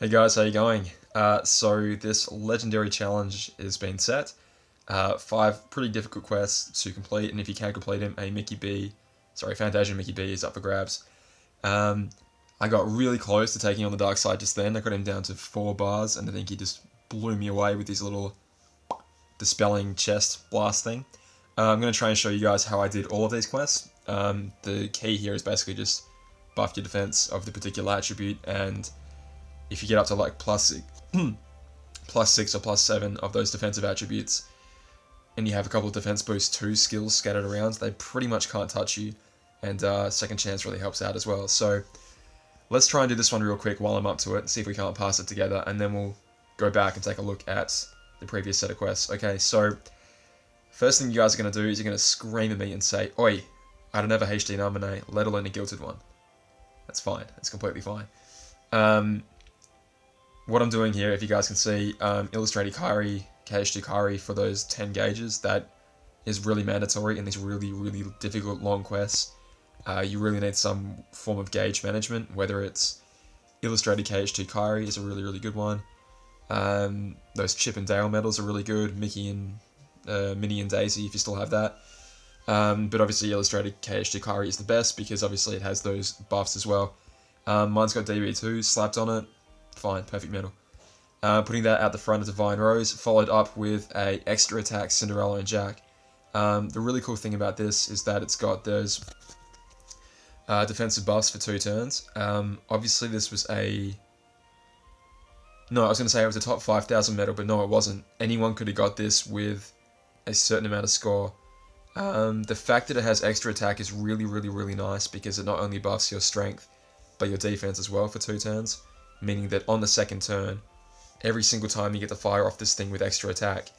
Hey guys, how you going? So this legendary challenge has been set. Five pretty difficult quests to complete, and if you can complete them, Fantasia Mickey B is up for grabs. I got really close to taking on the Darkside just then. I got him down to 4 bars, and I think he just blew me away with his little dispelling chest blast thing. I'm going to try and show you guys how I did all of these quests. The key here is basically just buff your defense of the particular attribute, and if you get up to like plus 6 or plus 7 of those defensive attributes, and you have a couple of defense boost 2 skills scattered around, they pretty much can't touch you, and second chance really helps out as well. So let's try and do this one real quick while I'm up to it, and see if we can't pass it together, and then we'll go back and take a look at the previous set of quests. Okay, so first thing you guys are going to do is you're going to scream at me and say, "Oi, I don't have a HD Namine, let alone a Gilted one." That's fine, that's completely fine. What I'm doing here, if you guys can see, Illustrated Kairi, KHUx Kairi for those 10 gauges, that is really mandatory in these really, really difficult long quests. You really need some form of gauge management, whether it's Illustrated KHUx Kairi is a really, really good one. Those Chip and Dale medals are really good, Mickey and Minnie and Daisy if you still have that. But obviously Illustrated KHUx Kairi is the best because obviously it has those buffs as well. Mine's got DB2 slapped on it. Fine, perfect medal. Putting that out the front of Divine Rose, followed up with a extra attack Cinderella and Jack. The really cool thing about this is that it's got those defensive buffs for 2 turns. Obviously this was a... No, I was going to say it was a top 5,000 medal, but no it wasn't. Anyone could have got this with a certain amount of score. The fact that it has extra attack is really, really, really nice because it not only buffs your strength, but your defense as well for 2 turns. Meaning that on the second turn, every single time you get to fire off this thing with extra attack,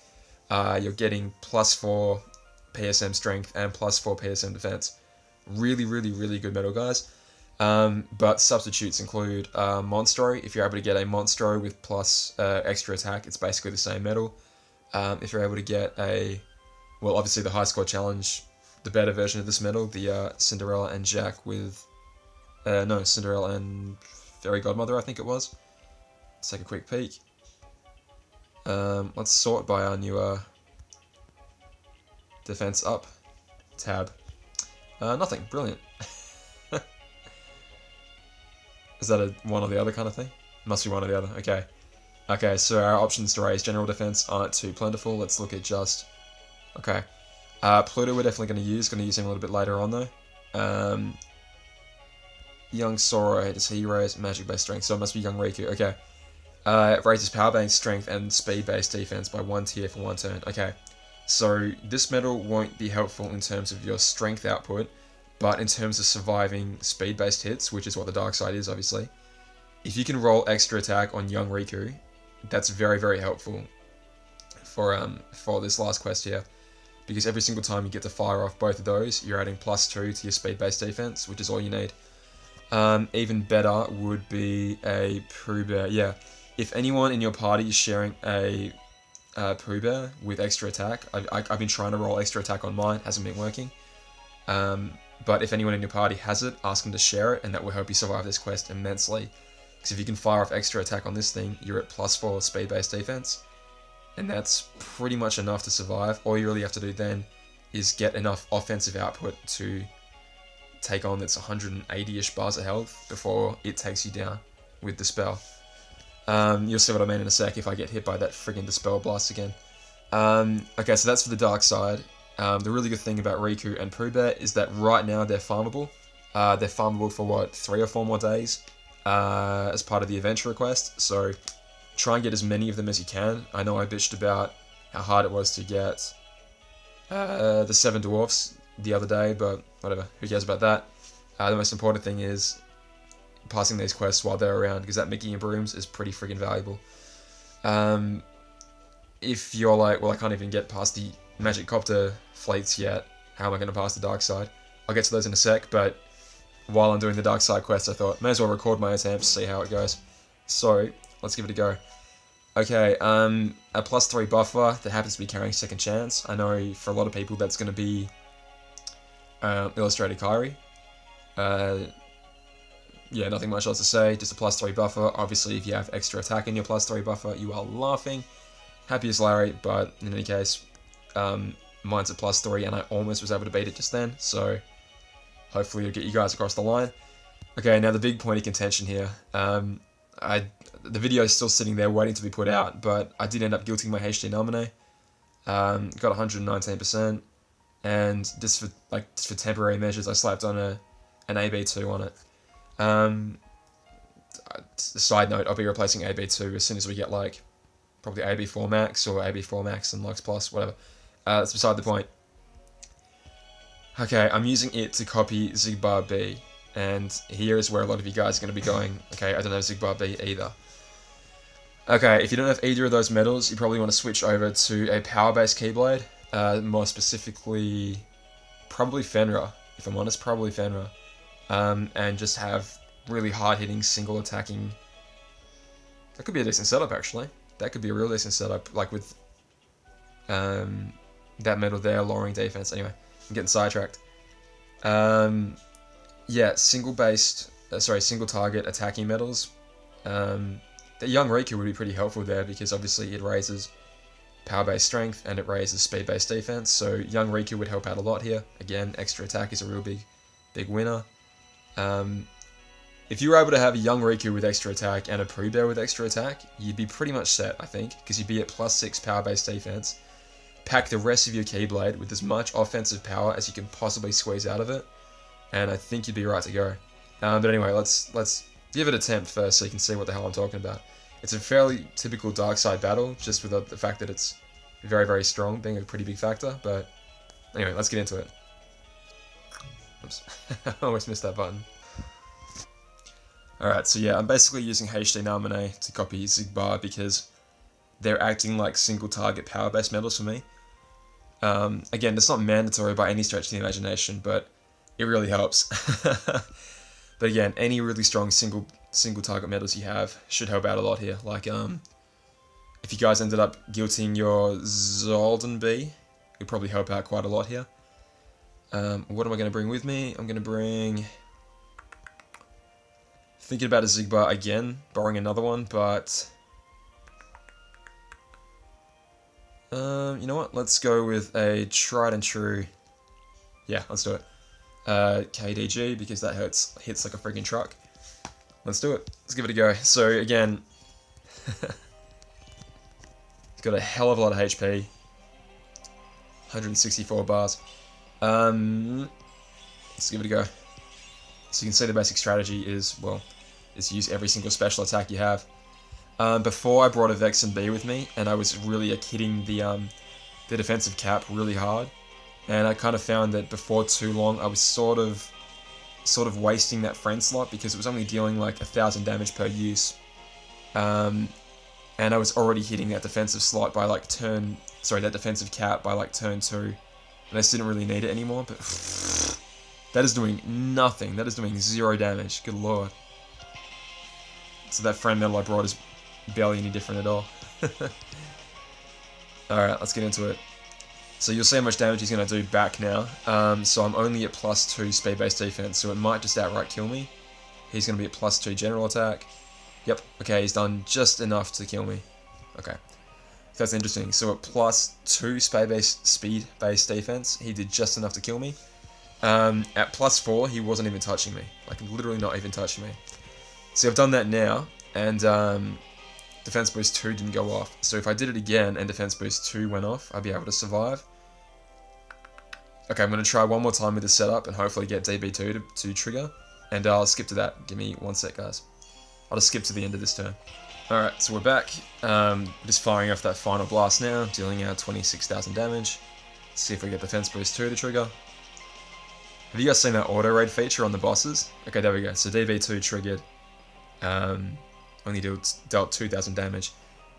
you're getting +4 PSM strength and +4 PSM defense. Really, really, really good medal, guys. But substitutes include Monstro. If you're able to get a Monstro with plus extra attack, it's basically the same medal. If you're able to get a, well, obviously the high score challenge, the better version of this medal, the Cinderella and Jack with, Cinderella and Fairy Godmother, I think it was. Let's take a quick peek. Let's sort by our new defense up tab. Nothing. Brilliant. Is that a one or the other kind of thing? Must be one or the other. Okay. Okay, so our options to raise general defense aren't too plentiful. Let's look at just... Okay. Pluto we're definitely going to use. Going to use him a little bit later on though. Young Sora, does he raise magic-based strength? So it must be Young Riku. Okay. It raises power-based strength and speed-based defense by 1 tier for 1 turn. Okay. So this medal won't be helpful in terms of your strength output, but in terms of surviving speed-based hits, which is what the Darkside is, obviously. If you can roll extra attack on Young Riku, that's very, very helpful for this last quest here. Because every single time you get to fire off both of those, you're adding +2 to your speed-based defense, which is all you need. Even better would be a Pooh Bear. Yeah, if anyone in your party is sharing a Pooh Bear with extra attack, I've been trying to roll extra attack on mine, hasn't been working. But if anyone in your party has it, ask them to share it, and that will help you survive this quest immensely. Because if you can fire off extra attack on this thing, you're at +4 speed-based defense, and that's pretty much enough to survive. All you really have to do then is get enough offensive output to take on its 180-ish bars of health before it takes you down with the spell. You'll see what I mean in a sec if I get hit by that friggin' Dispel Blast again. Okay, so that's for the Darkside. The really good thing about Riku and Pooh Bear is that right now they're farmable. They're farmable for what, 3 or 4 more days as part of the adventure request, so try and get as many of them as you can. I know I bitched about how hard it was to get the 7 Dwarfs the other day, but whatever, who cares about that? The most important thing is passing these quests while they're around, because that Mickey and Brooms is pretty friggin' valuable. If you're like, well, I can't even get past the Magic Copter fleets yet, how am I going to pass the Darkside? I'll get to those in a sec, but while I'm doing the Darkside quest, I thought, may as well record my attempts, see how it goes. So, let's give it a go. Okay, a +3 buffer that happens to be carrying Second Chance. I know for a lot of people that's going to be Illustrated Kairi. yeah, nothing much else to say, just a +3 buffer. Obviously, if you have extra attack in your +3 buffer, you are laughing. Happy as Larry, but in any case, mine's a +3, and I almost was able to beat it just then, so hopefully it'll get you guys across the line. Okay, now the big point of contention here. The video is still sitting there waiting to be put out, but I did end up guilting my HD Namine. Got 119%, and just for temporary measures, I slapped on an AB2 on it. Side note, I'll be replacing AB2 as soon as we get like probably AB4 Max or AB4 Max and Lux Plus, whatever. That's beside the point. Okay, I'm using it to copy Zigbar B, and here is where a lot of you guys are going to be going, okay, I don't have Zigbar B either. Okay, if you don't have either of those medals, you probably want to switch over to a power-based Keyblade, more specifically, probably Fenrir, if I'm honest, probably Fenrir, and just have really hard-hitting, single-attacking. That could be a decent setup, actually. That could be a real decent setup, like with that medal there, lowering defense. Anyway, I'm getting sidetracked. Yeah, single target attacking medals. The Young Riku would be pretty helpful there because obviously it raises power-based strength and it raises speed-based defense. So Young Riku would help out a lot here. Again, extra attack is a real big winner. If you were able to have a Young Riku with extra attack and a Pooh-Bear with extra attack, you'd be pretty much set, I think, because you'd be at +6 power-based defense. Pack the rest of your Keyblade with as much offensive power as you can possibly squeeze out of it, and I think you'd be right to go. But anyway, let's give it an attempt first so you can see what the hell I'm talking about. It's a fairly typical Darkside battle, just with the fact that it's very, very strong, being a pretty big factor, but anyway, let's get into it. Oops, I almost missed that button. Alright, so yeah, I'm basically using HD Namine to copy Zigbar because they're acting like single target power-based medals for me. Again, it's not mandatory by any stretch of the imagination, but it really helps. But again, any really strong single target medals you have should help out a lot here. Like, if you guys ended up guilting your Zolden B, it would probably help out quite a lot here. What am I going to bring with me? I'm going to bring... Thinking about a Zigbar again, borrowing another one, but... you know what? Let's go with a tried and true... Yeah, let's do it. KDG, because that hits like a freaking truck. Let's do it. Let's give it a go. So again, it's got a hell of a lot of HP. 164 bars. Let's give it a go. So you can see the basic strategy is, well, is use every single special attack you have. Before I brought a Vex and B with me, and I was really hitting the defensive cap really hard. And I kind of found that before too long, I was sort of wasting that friend slot because it was only dealing like 1,000 damage per use. And I was already hitting that defensive slot by like that defensive cap by like turn 2. And I just didn't really need it anymore, but that is doing nothing. That is doing 0 damage, good lord. So that friend medal I brought is barely any different at all. Alright, let's get into it. So you'll see how much damage he's going to do back now. So I'm only at +2 speed-based defense, so it might just outright kill me. He's going to be at +2 general attack. Yep, okay, he's done just enough to kill me. Okay, that's interesting. So at +2 speed-based defense, he did just enough to kill me. At +4, he wasn't even touching me. Like, literally not even touching me. So I've done that now, and Defense Boost 2 didn't go off. So if I did it again and Defense Boost 2 went off, I'd be able to survive. Okay, I'm going to try one more time with this setup and hopefully get DB2 to trigger. And I'll skip to that. Give me 1 sec, guys. I'll just skip to the end of this turn. Alright, so we're back. Just firing off that final blast now, dealing out 26,000 damage. Let's see if we get Defense Boost 2 to trigger. Have you guys seen that auto raid feature on the bosses? Okay, there we go. So DB2 triggered. Only dealt 2,000 damage.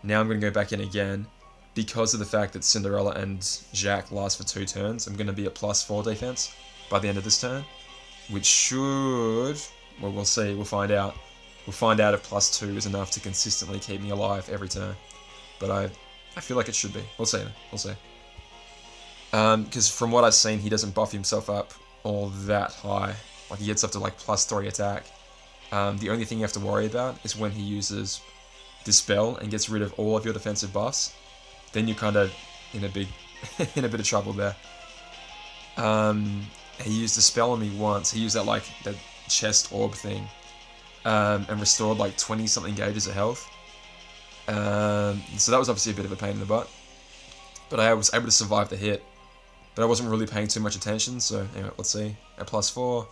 Now I'm going to go back in again. Because of the fact that Cinderella and Jacques last for 2 turns, I'm going to be at +4 defense by the end of this turn. Which should... Well, we'll see. We'll find out. We'll find out if +2 is enough to consistently keep me alive every turn. But I feel like it should be. We'll see. We'll see. Because from what I've seen, he doesn't buff himself up all that high. Like, he gets up to like +3 attack. The only thing you have to worry about is when he uses Dispel and gets rid of all of your defensive buffs. Then you're kind of in a big, in a bit of trouble there. He used Dispel on me once. He used that like that chest orb thing, and restored like 20 something gauges of health. So that was obviously a bit of a pain in the butt. But I was able to survive the hit. But I wasn't really paying too much attention, so anyway, let's see. At +4.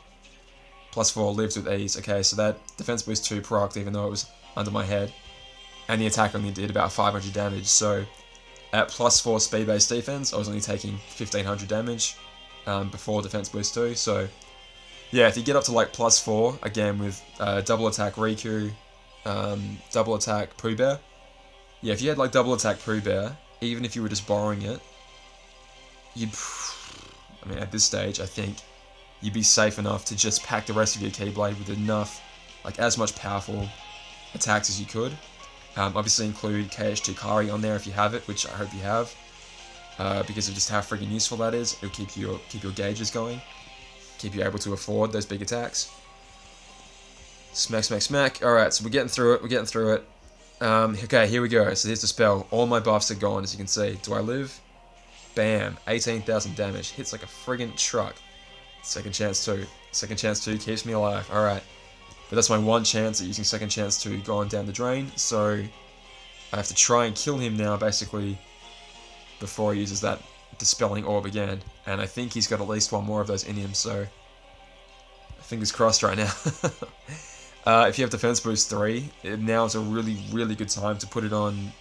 +4 lived with ease. Okay, so that defense boost 2 procced even though it was under my head. And the attack only did about 500 damage, so at +4 speed-based defense, I was only taking 1500 damage before defense boost 2, so yeah, if you get up to like +4, again with double attack Riku, double attack Pooh Bear, yeah, if you had like double attack Pooh Bear, even if you were just borrowing it, you'd, I mean, at this stage, I think you'd be safe enough to just pack the rest of your Keyblade with enough, like as much powerful attacks as you could. Obviously include KHUx Kari on there if you have it, which I hope you have, because of just how friggin' useful that is. It'll keep your gauges going, keep you able to afford those big attacks. Smack, smack, smack. Alright, so we're getting through it, okay, here we go. So here's the spell. All my buffs are gone, as you can see. Do I live? Bam. 18,000 damage. Hits like a friggin' truck. Second chance 2. Second chance 2 keeps me alive. Alright. But that's my one chance at using second chance 2 going down the drain. So I have to try and kill him now, basically, before he uses that dispelling orb again. And I think he's got at least one more of those in him, so fingers crossed right now. If you have defense boost 3, now is a really, really good time to put it on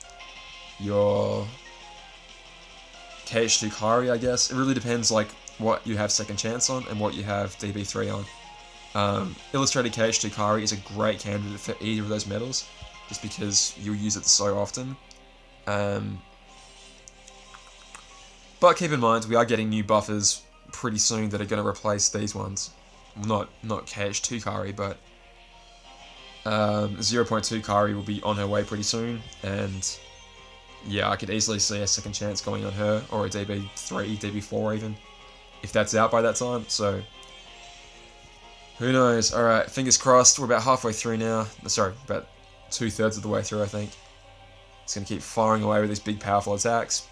your KHUx Kari, I guess. It really depends like what you have second chance on and what you have DB3 on. Illustrated KHUx Kari is a great candidate for either of those medals, just because you'll use it so often. But keep in mind, we are getting new buffers pretty soon that are going to replace these ones. Not KHUx Kari, but 0.2 Kari will be on her way pretty soon, and yeah, I could easily see a second chance going on her, or a DB3, DB4 even, if that's out by that time, so who knows. Alright, fingers crossed, we're about halfway through now, sorry, about 2/3 of the way through I think. It's going to keep firing away with these big powerful attacks.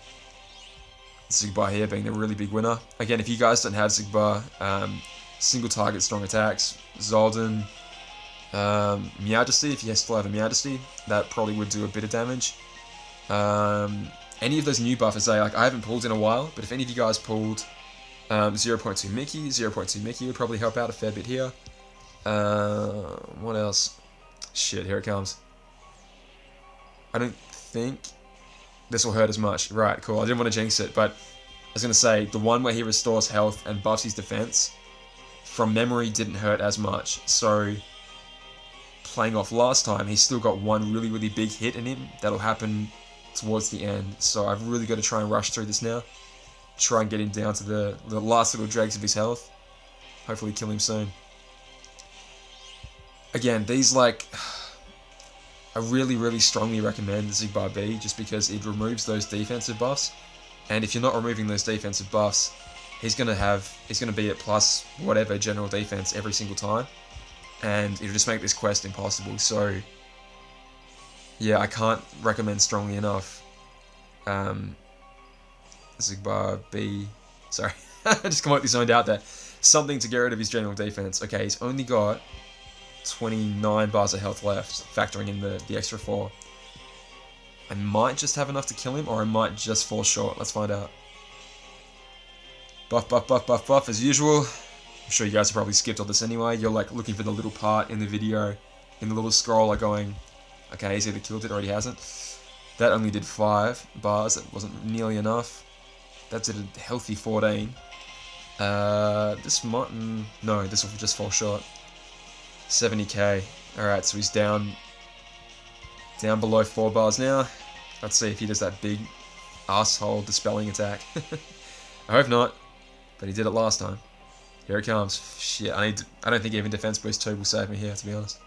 Zigbar here being the really big winner. Again, if you guys don't have Zigbar, single target strong attacks, Zolden, Meowdesty, if you still have a Meowdesty, that probably would do a bit of damage. Any of those new buffers, I haven't pulled in a while, but if any of you guys pulled 0.2 Mickey, 0.2 Mickey would probably help out a fair bit here. What else? Shit, here it comes. I don't think this will hurt as much. Right, cool, I didn't want to jinx it, but I was going to say, the one where he restores health and buffs his defense, from memory didn't hurt as much, so playing off last time, he's still got one really, really big hit in him that'll happen towards the end, so I've really got to try and rush through this now, try and get him down to the last little dregs of his health, hopefully kill him soon. Again, these like, I really, really strongly recommend the Zigbar B, just because it removes those defensive buffs, and if you're not removing those defensive buffs, he's gonna be at plus whatever general defense every single time, and it'll just make this quest impossible. So yeah, I can't recommend strongly enough Zigbar B, sorry, I just completely zoned out there, something to get rid of his general defense. Okay, he's only got 29 bars of health left, factoring in the extra 4. I might just have enough to kill him, or I might just fall short. Let's find out. Buff, buff, buff, buff, buff, as usual. I'm sure you guys have probably skipped all this anyway. You're like looking for the little part in the video, in the little scroller going, okay, he's either killed it or he hasn't. That only did 5 bars. That wasn't nearly enough. That did a healthy 14. This might... no, this will just fall short. 70k. Alright, so he's down below 4 bars now. Let's see if he does that big asshole dispelling attack. I hope not, but he did it last time. Here it comes. Shit, I don't think even defense boost 2 will save me here, to be honest.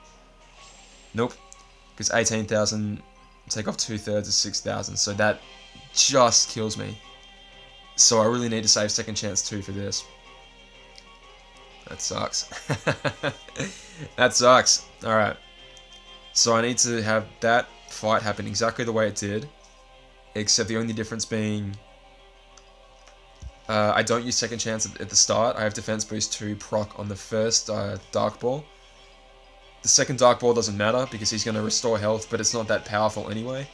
Nope, because 18,000 take off 2/3 of 6,000, so that just kills me. So I really need to save second chance 2 for this. That sucks. That sucks. Alright. So I need to have that fight happen exactly the way it did. Except the only difference being... I don't use second chance at the start. I have defense boost 2 proc on the first Dark Ball. The second Dark Ball doesn't matter because he's going to restore health, but it's not that powerful anyway.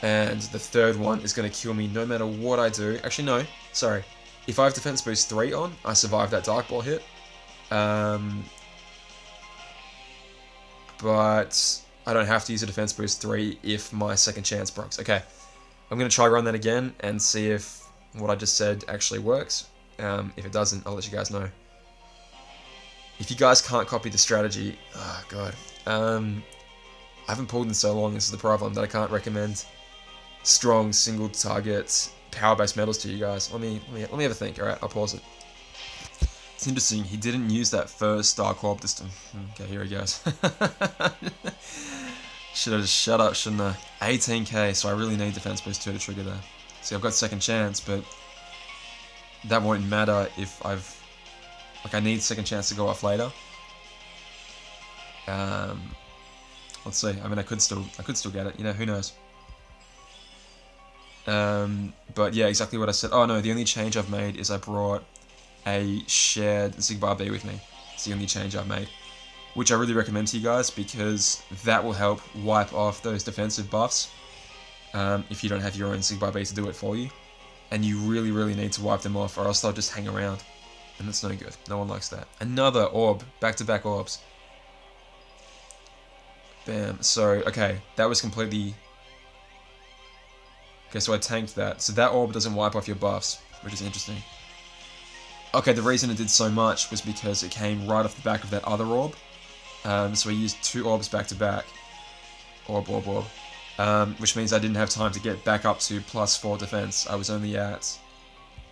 And the third one is going to kill me no matter what I do. Actually, no. Sorry. If I have defense boost 3 on, I survive that Dark Ball hit. But I don't have to use a defense boost 3 if my second chance procs. Okay. I'm going to try run that again and see if what I just said actually works. If it doesn't, I'll let you guys know. If you guys can't copy the strategy... Oh, God. I haven't pulled in so long, this is the problem, that I can't recommend strong single target power-based medals to you guys. Let me have a think. Alright, I'll pause it. It's interesting, he didn't use that first Dark Orb this time. Okay, here he goes. Should have just shut up, shouldn't I? 18k, so I really need defense boost 2 to trigger that. See, I've got second chance, but that won't matter if I've... Like, I need second chance to go off later. Let's see. I mean, I could still get it. You know, who knows? But yeah, exactly what I said. Oh no, the only change I've made is I brought a shared Zigbar B with me. It's the only change I've made, which I really recommend to you guys because that will help wipe off those defensive buffs. If you don't have your own Zigbar B to do it for you, and you really, really need to wipe them off, or else they'll just hang around. And that's no good. No one likes that. Another orb. Back-to-back orbs. Bam. So, okay. That was completely... Okay, so I tanked that. So that orb doesn't wipe off your buffs, which is interesting. Okay, the reason it did so much was because it came right off the back of that other orb. So I used 2 orbs back-to-back. Orb. Which means I didn't have time to get back up to +4 defense. I was only at...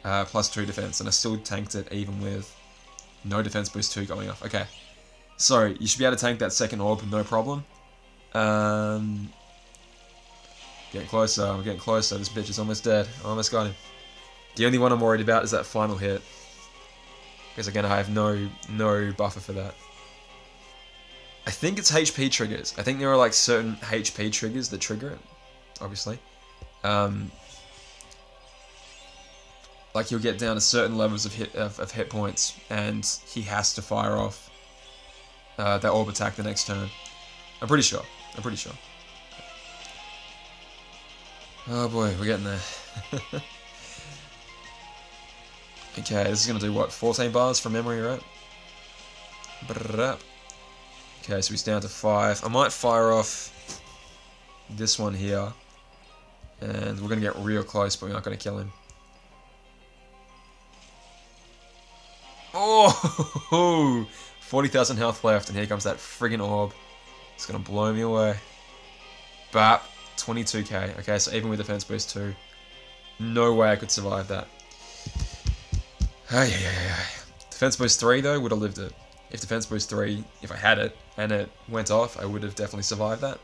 +2 defense, and I still tanked it even with no defense boost 2 going off. Okay, so you should be able to tank that second orb, no problem. Getting closer, I'm getting closer. This bitch is almost dead. I almost got him. The only one I'm worried about is that final hit, because again I have no buffer for that. I think it's HP triggers. I think there are like certain HP triggers that trigger it, obviously. Like you'll get down to certain levels of hit points, and he has to fire off that orb attack the next turn. I'm pretty sure. Oh boy, we're getting there. Okay, this is gonna do what? 14 bars from memory, right? Okay, so he's down to 5. I might fire off this one here, and we're gonna get real close, but we're not gonna kill him. Oh, 40,000 health left, and here comes that friggin' orb. It's gonna blow me away. Bap, 22k. Okay, so even with defense boost 2, no way I could survive that. Defense boost 3 though would have lived it. If defense boost 3, if I had it and it went off, I would have definitely survived that.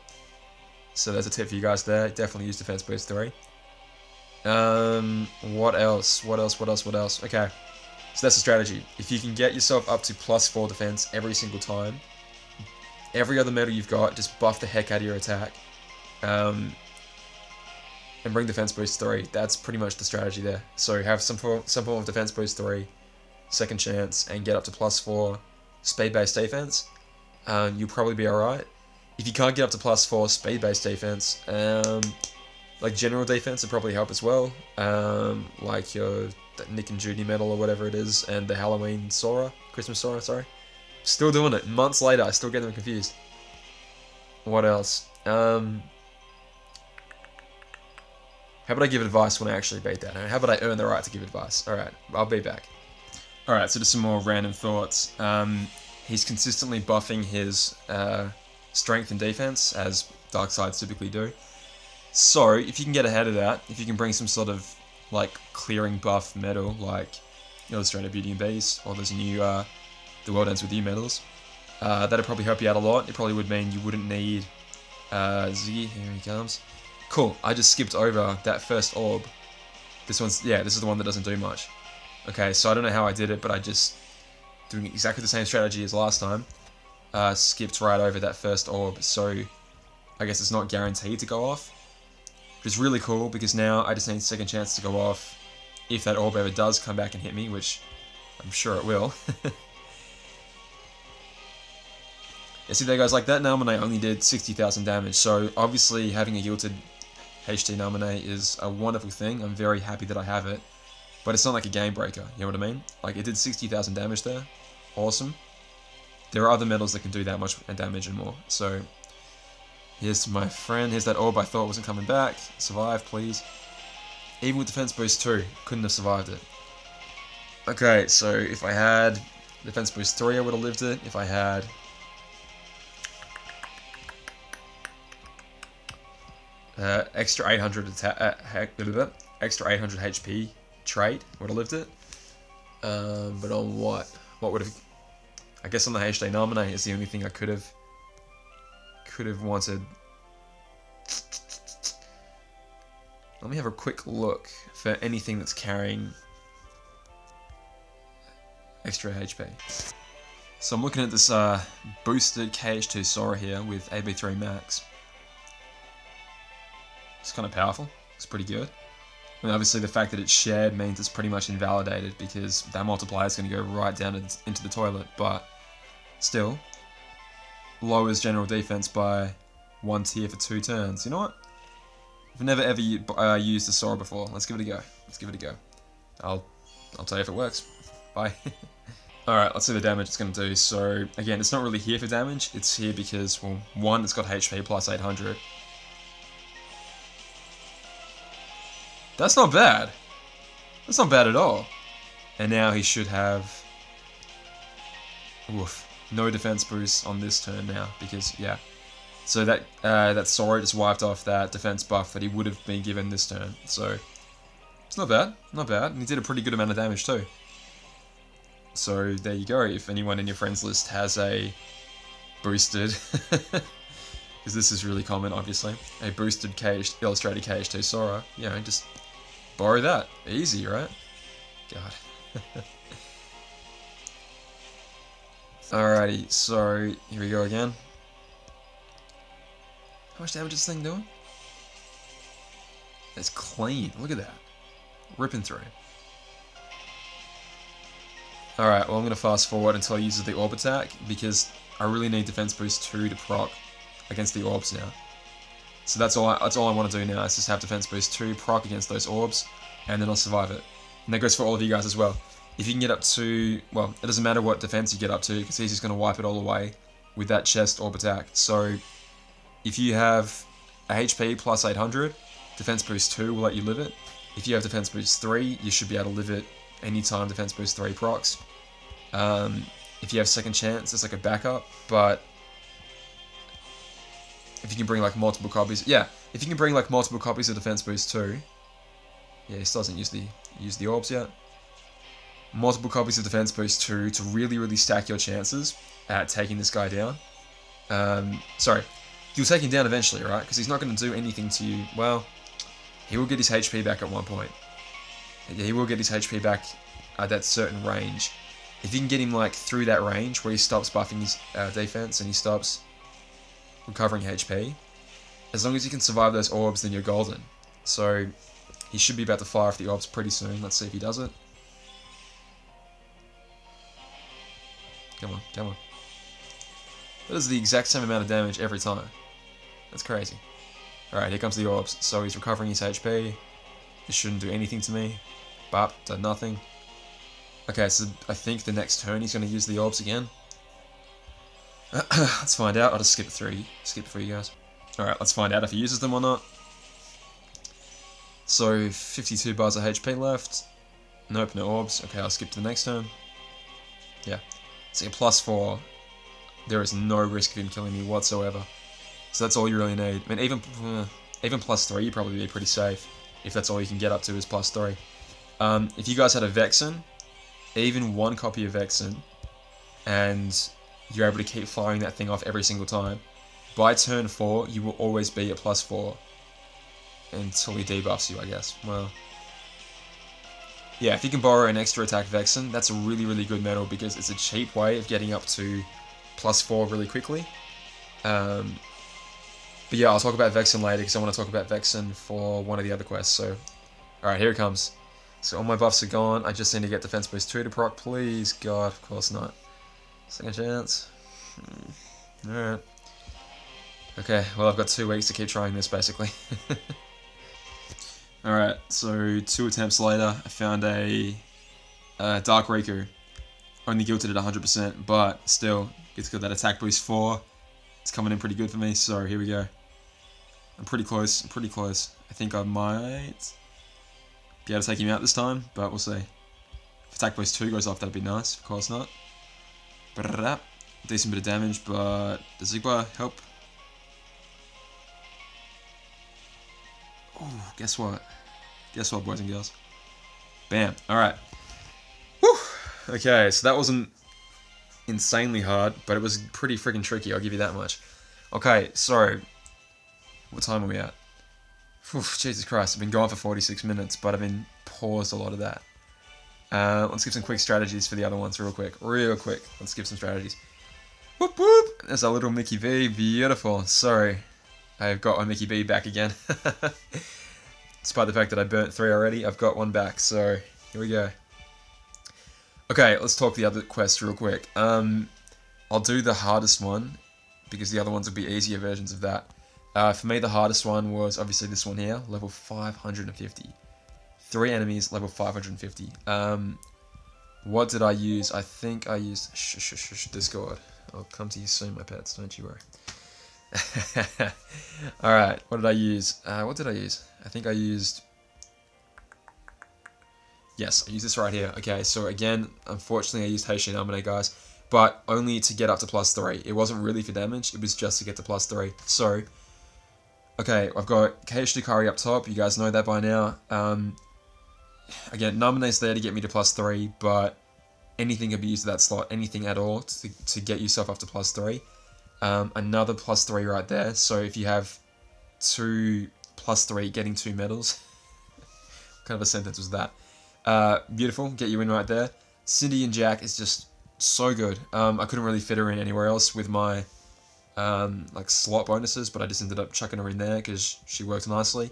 So there's a tip for you guys there. Definitely use defense boost 3. What else? Okay. So that's the strategy. If you can get yourself up to +4 defense every single time, every other medal you've got, just buff the heck out of your attack. And bring defense boost 3. That's pretty much the strategy there. So have some form of defense boost 3, second chance, and get up to +4 speed-based defense. You'll probably be alright. If you can't get up to +4 speed-based defense, like general defense would probably help as well. Like your Nick and Judy medal or whatever it is, and the Halloween Sora, Christmas Sora, sorry. Still doing it. Months later, I still get them confused. What else? How about I give advice when I actually beat that? How about I earn the right to give advice? Alright, I'll be back. Alright, so just some more random thoughts. He's consistently buffing his strength and defense, as Darksides typically do. So, if you can get ahead of that, if you can bring some sort of like clearing buff medal, like Illustrated Beauty and Beast, or there's a new The World Ends With You medals, that'd probably help you out a lot. It probably would mean you wouldn't need Ziggy. Here he comes. Cool, I just skipped over that first orb. This is the one that doesn't do much. Okay, so I don't know how I did it, but I just doing exactly the same strategy as last time, skipped right over that first orb, so I guess it's not guaranteed to go off. Which is really cool, because now I just need a second chance to go off if that orb ever does come back and hit me, which I'm sure it will. Yeah, see there guys, like that Namine only did 60,000 damage, so obviously having a yielded HT Namine is a wonderful thing. I'm very happy that I have it, but it's not like a game breaker, you know what I mean? Like, it did 60,000 damage there, awesome. There are other medals that can do that much damage and more, so here's my friend, here's that orb I thought wasn't coming back, survive please. Even with defense boost 2, couldn't have survived it. Okay, so if I had defense boost 3 I would have lived it, if I had extra 800 extra 800 HP trait would have lived it. But on what? What would have? I guess on the HD Namine is the only thing I could have wanted. Let me have a quick look for anything that's carrying extra HP. So I'm looking at this boosted KH2 Sora here with AB3 Max. It's kind of powerful. It's pretty good. I mean, obviously the fact that it's shared means it's pretty much invalidated because that multiplier is going to go right down into the toilet, but still lowers general defense by 1 tier for 2 turns. You know what? I've never ever used the Sora before. Let's give it a go. Let's give it a go. I'll tell you if it works. Bye. Alright, let's see the damage it's going to do. So, again, it's not really here for damage. It's here because, well, 1, it's got HP plus 800. That's not bad. That's not bad at all. And now he should have... Oof. No defense boost on this turn now, because, yeah. So that Sora just wiped off that defense buff that he would have been given this turn. So, it's not bad. Not bad. And he did a pretty good amount of damage too. So, there you go. If anyone in your friends list has a boosted... because this is really common, obviously. A boosted illustrated KH2 Sora, you know, just borrow that. Easy, right? God. Alrighty, so here we go again. How much damage is this thing doing? It's clean. Look at that. Ripping through. Alright, well I'm going to fast forward until he uses the orb attack, because I really need defense boost 2 to proc against the orbs now. So that's all I want to do now, is just have defense boost 2, proc against those orbs, and then I'll survive it. And that goes for all of you guys as well. If you can get up to, well, it doesn't matter what defense you get up to, because he's just going to wipe it all away with that chest orb attack. So if you have a HP plus 800, defense boost 2 will let you live it. If you have defense boost 3, you should be able to live it anytime defense boost 3 procs. If you have second chance, it's like a backup, but if you can bring like multiple copies, yeah, if you can bring like multiple copies of defense boost 2, yeah, he still hasn't used the orbs yet. Multiple copies of defense boost 2 to really stack your chances at taking this guy down. Sorry, you'll take him down eventually, right? Because he's not going to do anything to you. Well, he will get his HP back at one point. Yeah, he will get his HP back at that certain range. If you can get him like through that range where he stops buffing his defense and he stops recovering HP, as long as you can survive those orbs, then you're golden. So he should be about to fire off the orbs pretty soon. Let's see if he does it. Come on, come on. That is the exact same amount of damage every time. That's crazy. Alright, here comes the orbs. So he's recovering his HP. This shouldn't do anything to me. Bop, done nothing. Okay, so I think the next turn he's going to use the orbs again. Let's find out. I'll just skip it for you guys. Alright, let's find out if he uses them or not. So, 52 bars of HP left. Nope, no orbs. Okay, I'll skip to the next turn. Yeah. So, +4. There is no risk of him killing me whatsoever. So that's all you really need. I mean, even +3, you'd probably be pretty safe. If that's all you can get up to is +3. If you guys had a Vexen, even one copy of Vexen, and you're able to keep firing that thing off every single time, by turn 4, you will always be at +4. Until he debuffs you, I guess. Well, yeah, if you can borrow an extra attack Vexen, that's a really, really good medal because it's a cheap way of getting up to +4 really quickly. But yeah, I'll talk about Vexen later because I want to talk about Vexen for one of the other quests. So, alright, here it comes. So all my buffs are gone. I just need to get Defense Boost 2 to proc, please. God, of course not. Second chance. Alright. Okay, well I've got 2 weeks to keep trying this basically. Alright, so 2 attempts later, I found a Dark Riku. Only guilted at 100%, but still, it's got that attack boost 4. It's coming in pretty good for me, so here we go. I'm pretty close, I think I might be able to take him out this time, but we'll see. If attack boost 2 goes off, that'd be nice, of course not. Decent bit of damage, but does Zigbar help? Oh, guess what? Guess what, boys and girls? Bam. Alright. Whew. Okay, so that wasn't insanely hard, but it was pretty freaking tricky, I'll give you that much. Okay, so what time are we at? Whew, Jesus Christ, I've been going for 46 minutes, but I've been paused a lot of that. Let's give some quick strategies for the other ones real quick. Let's give some strategies. Whoop whoop! There's our little Mickey V, beautiful. Sorry, I've got my Mickey B back again. Despite the fact that I burnt 3 already, I've got 1 back, so here we go. Okay, let's talk the other quests real quick. I'll do the hardest one, because the other ones will be easier versions of that. For me, the hardest one was obviously this one here, level 550. 3 enemies, level 550. What did I use? I think I used... Discord. I'll come to you soon, my pets, don't you worry. Alright, what did I use? I think I used... Yes, I used this right here. Okay, so again, unfortunately I used Heishin Namine, guys, but only to get up to +3. It wasn't really for damage, it was just to get to +3. So, okay, I've got KHUx up top, you guys know that by now. Again, Namine's there to get me to +3, but anything can be used at that slot, anything at all to get yourself up to +3. Another +3 right there, so if you have 2 +3 getting 2 medals, what kind of a sentence was that? Beautiful, get you in right there. Cindy and Jack is just so good. I couldn't really fit her in anywhere else with my like slot bonuses, but I just ended up chucking her in there because she worked nicely.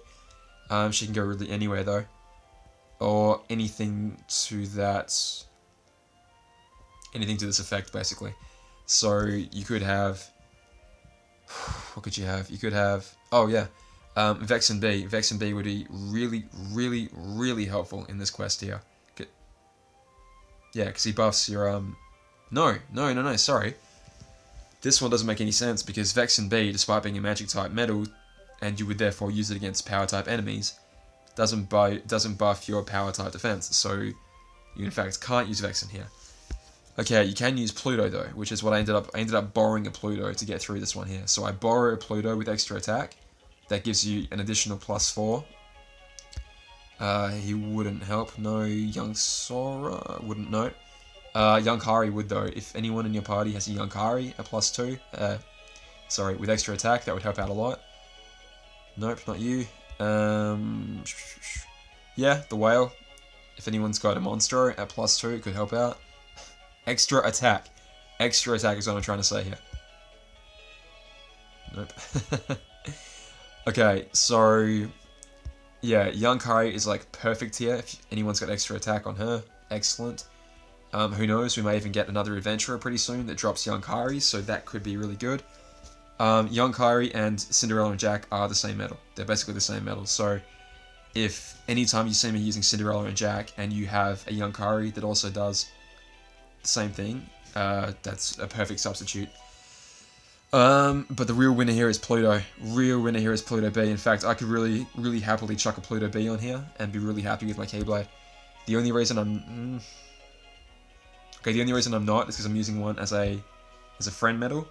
She can go really anywhere though, or anything to this effect basically. So you could have, what could you have? You could have, oh yeah, Vexen B. Vexen B would be really, really, really helpful in this quest here. Yeah, because he buffs your, no, sorry. This one doesn't make any sense because Vexen B, despite being a magic type medal, and you would therefore use it against power type enemies, doesn't buff your power type defense, so you in fact can't use Vexen here. Okay, you can use Pluto though, which is what I ended up borrowing a Pluto to get through this one here. So I borrow a Pluto with extra attack. That gives you an additional +4. He wouldn't help. No, Young Sora wouldn't know. Young Kari would though. If anyone in your party has a Young Kari, a +2, sorry, with extra attack, that would help out a lot. Nope, not you. Yeah, the whale. If anyone's got a Monstro at +2, it could help out. Extra attack. Extra attack is what I'm trying to say here. Nope. Okay, so yeah, Young Kari is like perfect here. If anyone's got extra attack on her, excellent. Who knows, we may even get another adventurer pretty soon that drops Young Kari, so that could be really good. Young Kari and Cinderella and Jack are the same medal. They're basically the same medal, so if anytime you see me using Cinderella and Jack and you have a Young Kari that also does the same thing, that's a perfect substitute. But the real winner here is Pluto. Real winner here is Pluto B. In fact, I could really, really happily chuck a Pluto B on here and be really happy with my Keyblade. The only reason I'm... Okay, the only reason I'm not is because I'm using one as a friend medal.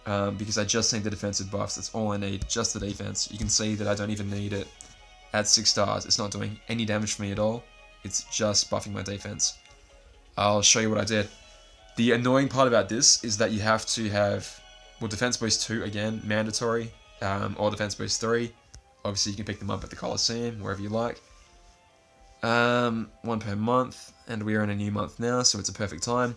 Because I just need the defensive buffs. That's all I need, just the defense. You can see that I don't even need it at 6 stars. It's not doing any damage for me at all. It's just buffing my defense. I'll show you what I did. The annoying part about this is that you have to have... Well, Defense Boost 2, again, mandatory, or Defense Boost 3. Obviously, you can pick them up at the Coliseum, wherever you like. One per month, and we are in a new month now, so it's a perfect time.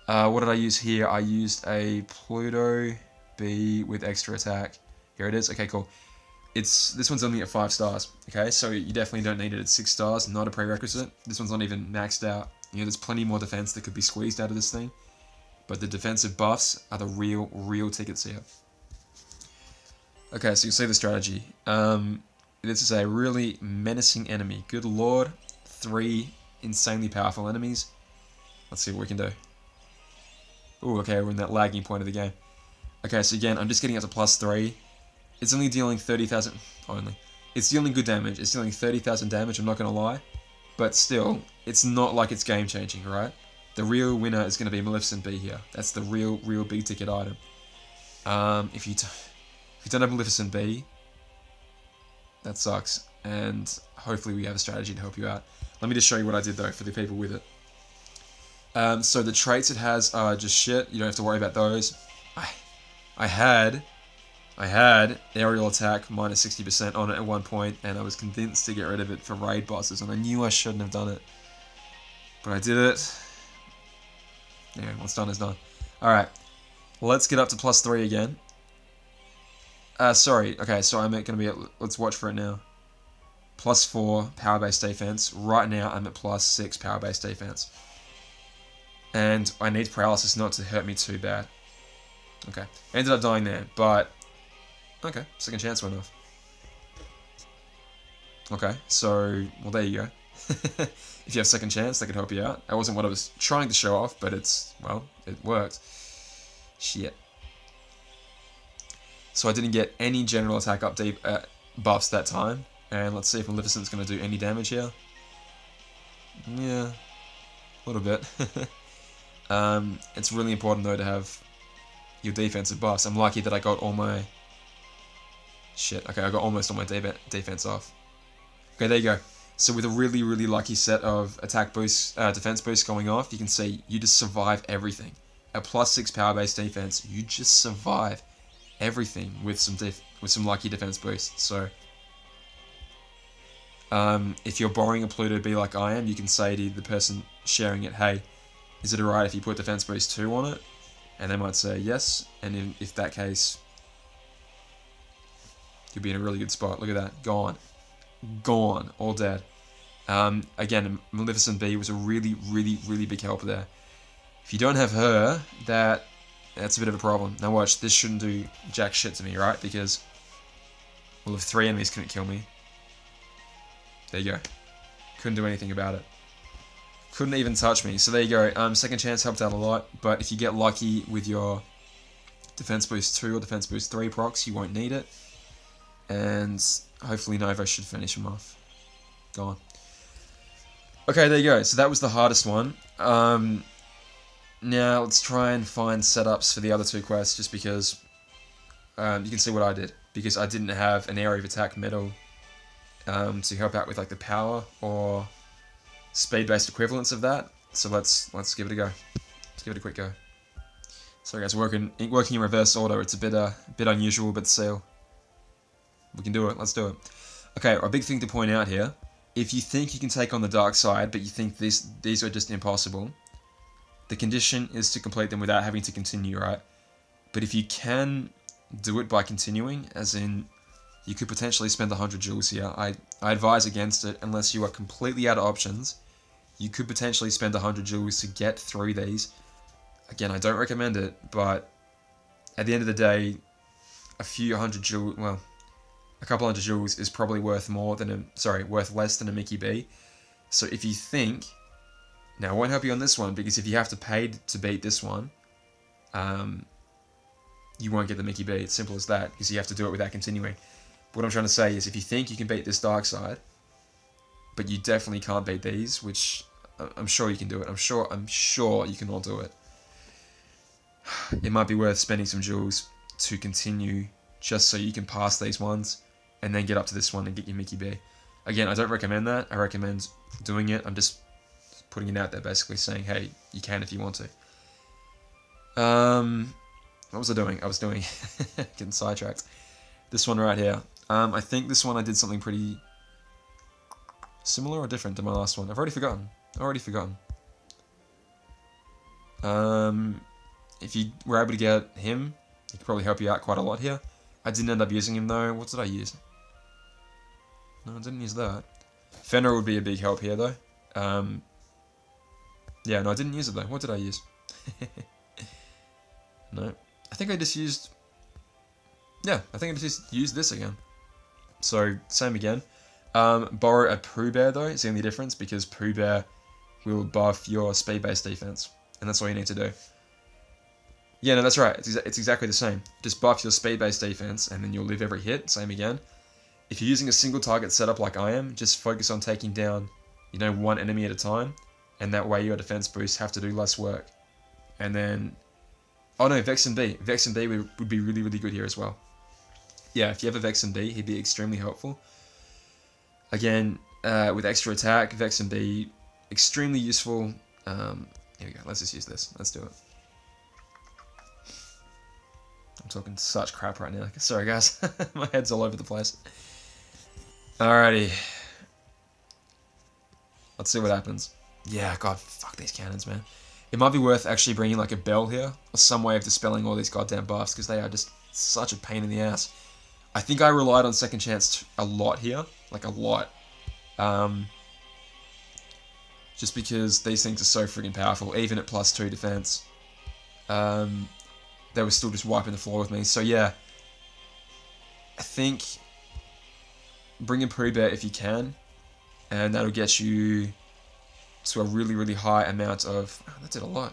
What did I use here? I used a Pluto B with extra attack. Here it is. Okay, cool. This one's only at 5 stars. Okay, so you definitely don't need it at 6 stars. Not a prerequisite. This one's not even maxed out. You know, there's plenty more defense that could be squeezed out of this thing, but the defensive buffs are the real tickets here. Okay, so you see the strategy. This is a really menacing enemy. Good lord, 3 insanely powerful enemies. Let's see what we can do. Ooh, okay, we're in that lagging point of the game. Okay, so again, I'm just getting up to +3. It's only dealing 30,000... only. It's dealing good damage. It's dealing 30,000 damage, I'm not going to lie. But still, it's not like it's game-changing, right? The real winner is going to be Maleficent B here. That's the real big-ticket item. If you don't have Maleficent B, that sucks. And hopefully we have a strategy to help you out. Let me just show you what I did, though, for the people with it. So the traits it has are just shit. You don't have to worry about those. I had aerial attack minus 60% on it at one point, and I was convinced to get rid of it for raid bosses, and I knew I shouldn't have done it. But I did it. Yeah, what's done is done. Alright, let's get up to +3 again. Sorry, okay, so I'm going to be at, let's watch for it now. +4 power-based defense. Right now I'm at +6 power-based defense. And I need paralysis not to hurt me too bad. Okay, ended up dying there, but... okay, second chance went off. Okay, so, well there you go. If you have second chance, that could help you out. That wasn't what I was trying to show off, but it's, well, it worked. Shit. So I didn't get any general attack up deep buffs that time. And let's see if Maleficent's going to do any damage here. Yeah, a little bit. It's really important though to have your defensive buffs. I'm lucky that I got all my... shit, okay, I got almost all my defense off. Okay, there you go. So with a really lucky set of attack boosts, defense boosts going off, you can see you just survive everything. At +6 power-based defense, you just survive everything with some lucky defense boosts. So if you're borrowing a Pluto B like I am, you can say to the person sharing it, hey, is it alright if you put defense boost 2 on it? And they might say yes, and if that case, you'll be in a really good spot. Look at that, gone, all dead. Again, Maleficent B was a really big help there. If you don't have her, that's a bit of a problem. Now watch, this shouldn't do jack shit to me, right? Because, well, if 3 enemies couldn't kill me, there you go. Couldn't do anything about it. Couldn't even touch me. So there you go. Second chance helped out a lot, but if you get lucky with your defense boost 2 or defense boost 3 procs, you won't need it. And hopefully Nova should finish him off. Gone. Okay, there you go. So that was the hardest one. Now let's try and find setups for the other 2 quests, just because you can see what I did. Because I didn't have an area of attack medal to help out with like the power or speed-based equivalents of that. So let's give it a go. Let's give it a quick go. Sorry guys, working in reverse order. It's a bit unusual, but still, we can do it. Let's do it. Okay, a big thing to point out here: if you think you can take on the Darkside, but you think these are just impossible, the condition is to complete them without having to continue, right? But if you can do it by continuing, as in you could potentially spend 100 joules here. I advise against it unless you are completely out of options. You could potentially spend 100 joules to get through these. Again, I don't recommend it, but at the end of the day, a few hundred joules, well, a couple hundred joules is probably worth less than a Mickey B. So if you think, now I won't help you on this one, because if you have to pay to beat this one, you won't get the Mickey B. It's simple as that, because you have to do it without continuing. What I'm trying to say is, if you think you can beat this Darkside, but you definitely can't beat these, which I'm sure you can do it. I'm sure you can all do it. It might be worth spending some joules to continue, just so you can pass these ones, and then get up to this one and get your Mickey B. Again, I don't recommend that. I recommend doing it. I'm just putting it out there, basically saying, hey, you can if you want to. What was I doing? I was doing getting sidetracked. This one right here. I think this one I did something pretty... Similar or different to my last one? I've already forgotten. If you were able to get him, he could probably help you out quite a lot here. I didn't end up using him though. What did I use? No, I didn't use that. Fenrir would be a big help here though. Yeah, no, I didn't use it though. What did I use? No. I think I just used... Yeah, I think I just used this again. So, same again. Borrow a Pooh Bear though, is the only difference, because Pooh Bear will buff your speed-based defense. And that's all you need to do. Yeah, no, that's right. It's exactly the same. Just buff your speed-based defense, and then you'll live every hit. Same again. If you're using a single target setup like I am, just focus on taking down, you know, one enemy at a time. And that way your defense boosts have to do less work. And then... Oh no, Vex and B. Vex and B would be really, really good here as well. Yeah, if you have a Vex and B, he'd be extremely helpful. Again, with extra attack, Vex and B, extremely useful. Here we go, let's just use this. Let's do it. I'm talking such crap right now. Sorry guys, my head's all over the place. Alrighty. Let's see what happens. Yeah, god, fuck these cannons, man. It might be worth actually bringing like a bell here, or some way of dispelling all these goddamn buffs, because they are just such a pain in the ass. I think I relied on second chance a lot here, like a lot. Just because these things are so freaking powerful, even at +2 defense. They were still just wiping the floor with me, so yeah. I think bring a Pooh Bear if you can, and that'll get you to a really, really high amount of... Oh, that did a lot.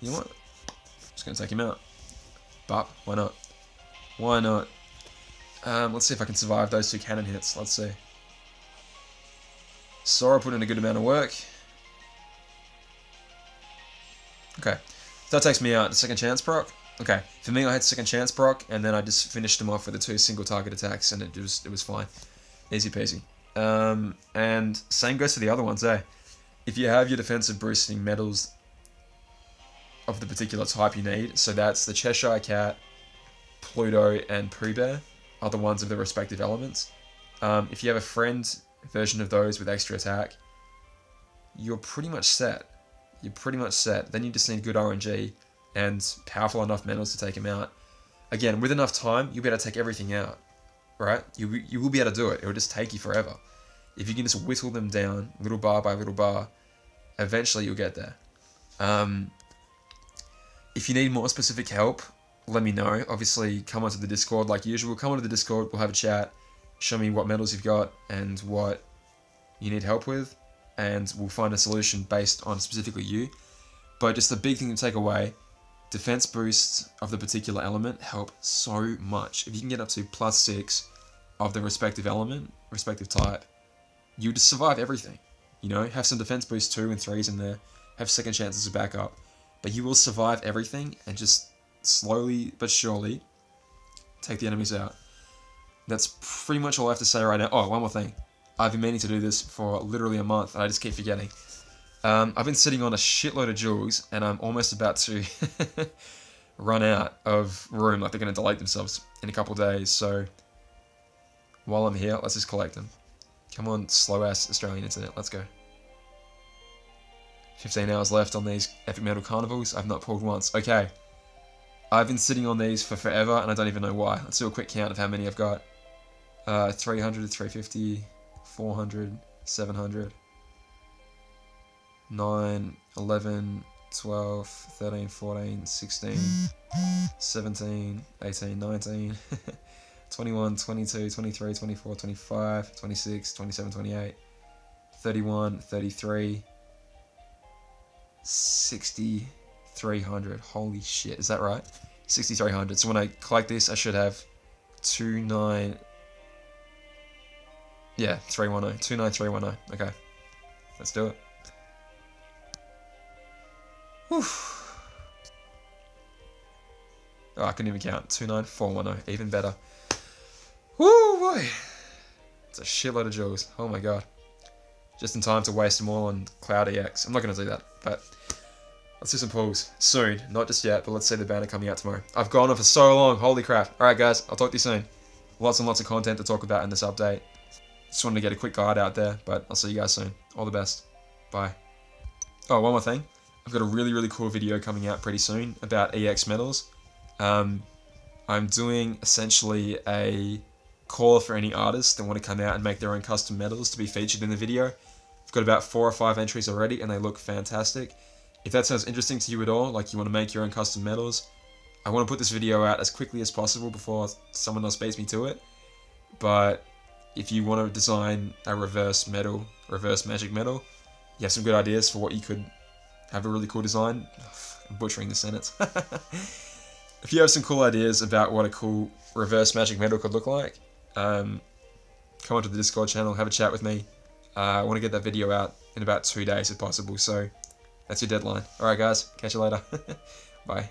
You know what? Just going to take him out. But, why not? Why not? Let's see if I can survive those 2 cannon hits. Let's see. Sora put in a good amount of work. Okay. So that takes me out. The second chance proc. Okay. For me, I had second chance proc, and then I just finished them off with the 2 single target attacks, and it was fine. Easy peasy. And same goes for the other ones, eh? If you have your defensive boosting medals of the particular type you need, so that's the Cheshire Cat, Pluto, and Pooh Bear, are the ones of the respective elements. If you have a friend version of those with extra attack, you're pretty much set. You're pretty much set. Then you just need good RNG and powerful enough medals to take them out. Again, with enough time, you'll be able to take everything out. Right? You will be able to do it. It will just take you forever. If you can just whittle them down, little bar by little bar, eventually you'll get there. If you need more specific help, let me know. Obviously, come onto the Discord like usual. Come onto the Discord, we'll have a chat. Show me what medals you've got and what you need help with, and we'll find a solution based on specifically you. But just the big thing to take away, defense boosts of the particular element help so much. If you can get up to +6 of the respective element, respective type, you just survive everything. You know, have some defense boost 2 and 3s in there, have second chances of backup, but you will survive everything and just slowly but surely take the enemies out. That's pretty much all I have to say right now. Oh, one more thing. I've been meaning to do this for literally a month and I just keep forgetting. I've been sitting on a shitload of jewels and I'm almost about to run out of room. Like they're going to delete themselves in a couple of days. So while I'm here, let's just collect them. Come on, slow ass Australian internet. Let's go. 15 hours left on these Epic Metal Carnivals. I've not pulled once. Okay. I've been sitting on these for forever and I don't even know why. Let's do a quick count of how many I've got. 300, 350, 400, 700. 9, 11, 12, 13, 14, 16, 17, 18, 19, 21, 22, 23, 24, 25, 26, 27, 28, 31, 33, 6,300. Holy shit, is that right? 6,300. So when I collect this, I should have 310. Yeah, 310. 29310. Okay. Let's do it. Whew. Oh, I couldn't even count. 29410. Even better. Woo boy. It's a shitload of jewels. Oh my god. Just in time to waste them all on Cloud EX. I'm not going to do that, but let's do some pulls soon. Not just yet, but let's see the banner coming out tomorrow. I've gone on for so long. Holy crap. Alright guys, I'll talk to you soon. Lots and lots of content to talk about in this update. Just wanted to get a quick guide out there, but I'll see you guys soon. All the best. Bye. Oh, one more thing. I've got a really, really cool video coming out pretty soon about EX medals. I'm doing essentially a call for any artists that want to come out and make their own custom medals to be featured in the video. I've got about 4 or 5 entries already, and they look fantastic. If that sounds interesting to you at all, like you want to make your own custom medals, I want to put this video out as quickly as possible before someone else beats me to it. But if you want to design a reverse magic medal, you have some good ideas for what you could have a really cool design. I'm butchering the sentence. If you have some cool ideas about what a cool reverse magic medal could look like, come onto the Discord channel, have a chat with me. I want to get that video out in about 2 days if possible, so that's your deadline. Alright guys, catch you later. Bye.